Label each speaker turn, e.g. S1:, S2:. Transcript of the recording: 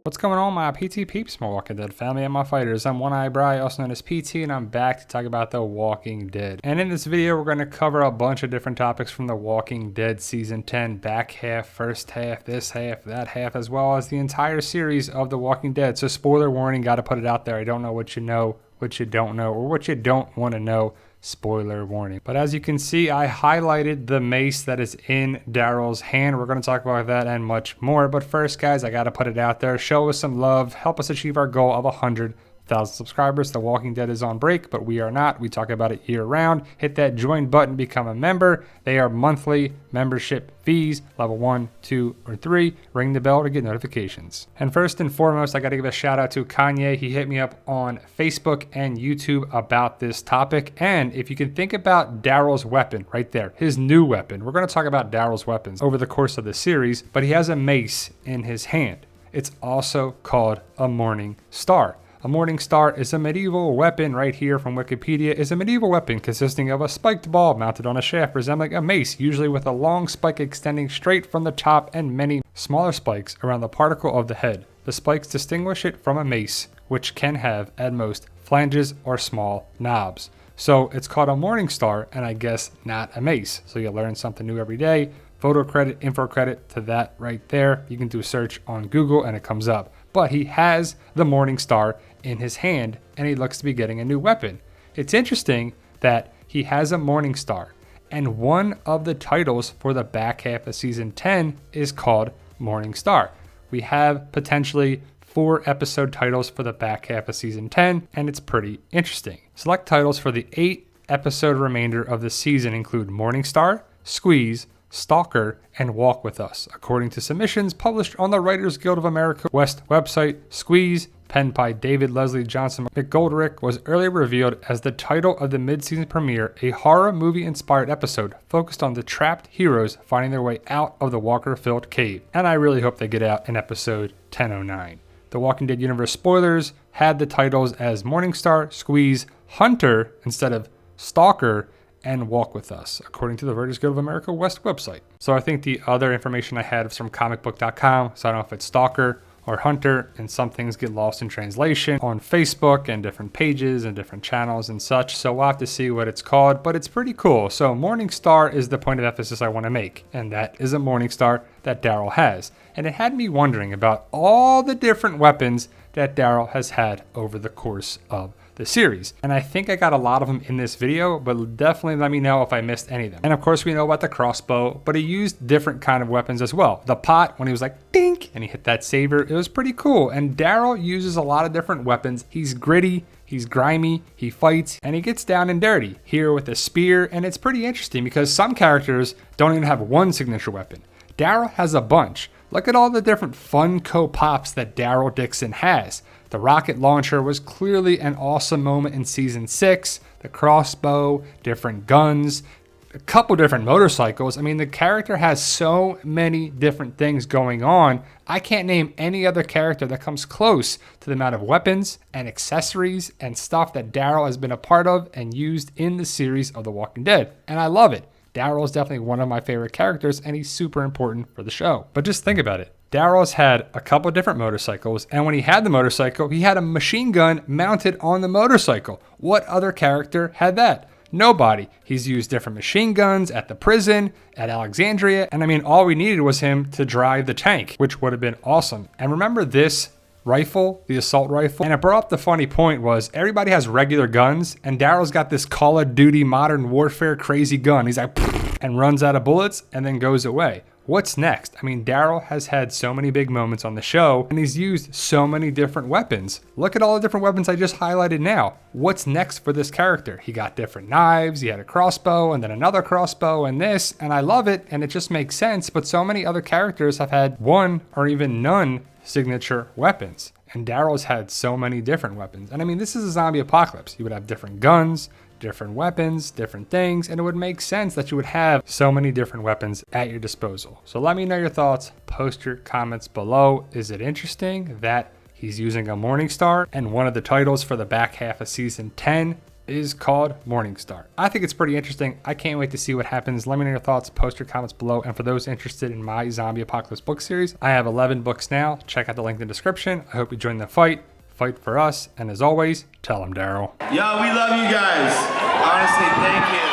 S1: What's going on, my PT peeps, my Walking Dead family and my fighters? I'm One Eye Bry, also known as PT, and I'm back to talk about The Walking Dead. And in this video, we're going to cover a bunch of different topics from The Walking Dead Season 10, back half, first half, this half, that half, as well as the entire series of The Walking Dead. So spoiler warning, got to put it out there. I don't know what you know, what you don't know, or what you don't want to know. Spoiler warning. But as you can see, I highlighted the mace that is in Daryl's hand. We're going to talk about that and much more. But first, guys, I got to put it out there. Show us some love. Help us achieve our goal of 100,000 subscribers. The Walking Dead is on break, but we are not. We talk about it year round. Hit that join button, become a member. They are monthly membership fees, level 1, 2, or 3. Ring the bell to get notifications. And first and foremost, I got to give a shout out to Kanye. He hit me up on Facebook and YouTube about this topic. And if you can think about Daryl's weapon right there, his new weapon, we're going to talk about Daryl's weapons over the course of the series, but he has a mace in his hand. It's also called a Morning Star. A Morning Star is a medieval weapon right here from Wikipedia. Is a medieval weapon consisting of a spiked ball mounted on a shaft resembling a mace, usually with a long spike extending straight from the top and many smaller spikes around the particle of the head. The spikes distinguish it from a mace, which can have, at most, flanges or small knobs. So it's called a Morning Star, and I guess not a mace. So you learn something new every day. Photo credit, info credit to that right there. You can do a search on Google and it comes up. But he has the Morning Star in his hand, and he looks to be getting a new weapon. It's interesting that he has a Morning Star, and one of the titles for the back half of season 10 is called Morning Star. We have potentially 4 episode titles for the back half of season 10, and it's pretty interesting. Select titles for the 8 episode remainder of the season include Morning Star, Squeeze, Stalker, and Walk With Us. According to submissions published on the Writers Guild of America West website, Squeeze, penned by David Leslie Johnson McGoldrick, was earlier revealed as the title of the mid-season premiere, a horror movie-inspired episode focused on the trapped heroes finding their way out of the Walker-filled cave. And I really hope they get out in episode 1009. The Walking Dead universe spoilers had the titles as Morning Star, Squeeze, Hunter instead of Stalker, and Walk With Us, according to the Writers Guild of America West website. So I think the other information I had was from comicbook.com, so I don't know if it's Stalker or Hunter, and some things get lost in translation on Facebook and different pages and different channels and such, so we'll have to see what it's called, but it's pretty cool. So Morning Star is the point of emphasis I want to make, and that is a Morning Star that Daryl has. And it had me wondering about all the different weapons that Daryl has had over the course of the series. And I think I got a lot of them in this video, but definitely let me know if I missed any of them. And of course we know about the crossbow, but he used different kind of weapons as well. The pot, when he was like dink and he hit that saber, it was pretty cool. And Daryl uses a lot of different weapons. He's gritty, he's grimy, he fights, and he gets down and dirty here with a spear. And it's pretty interesting because some characters don't even have one signature weapon. Daryl has a bunch. Look at all the different Funko Pops that Daryl Dixon has. The rocket launcher was clearly an awesome moment in season 6. The crossbow, different guns, a couple different motorcycles. I mean, the character has so many different things going on. I can't name any other character that comes close to the amount of weapons and accessories and stuff that Daryl has been a part of and used in the series of The Walking Dead. And I love it. Daryl is definitely one of my favorite characters, and he's super important for the show. But just think about it. Daryl's had a couple different motorcycles, and when he had the motorcycle, he had a machine gun mounted on the motorcycle. What other character had that? Nobody. He's used different machine guns at the prison, at Alexandria, and I mean, all we needed was him to drive the tank, which would have been awesome. And remember this rifle, the assault rifle? And it brought up the funny point was everybody has regular guns, and Daryl's got this Call of Duty Modern Warfare crazy gun. He's like, and runs out of bullets and then goes away. What's next? I mean, Daryl has had so many big moments on the show, and he's used so many different weapons. Look at all the different weapons I just highlighted now. What's next for this character? He got different knives, he had a crossbow, and then another crossbow, and this, and I love it, and it just makes sense, but so many other characters have had one or even none signature weapons. And Daryl's had so many different weapons. And I mean, this is a zombie apocalypse. You would have different guns, different weapons, different things, and it would make sense that you would have so many different weapons at your disposal. So let me know your thoughts. Post your comments below. Is it interesting that he's using a Morning Star and one of the titles for the back half of season 10 is called Morningstar. I think it's pretty interesting. I can't wait to see what happens. Let me know your thoughts, post your comments below. And for those interested in my zombie apocalypse book series, I have 11 books now. Check out the link in the description. I hope you join the fight. Fight for us. And as always, tell them, Daryl.
S2: Yo, we love you guys. Honestly, thank you.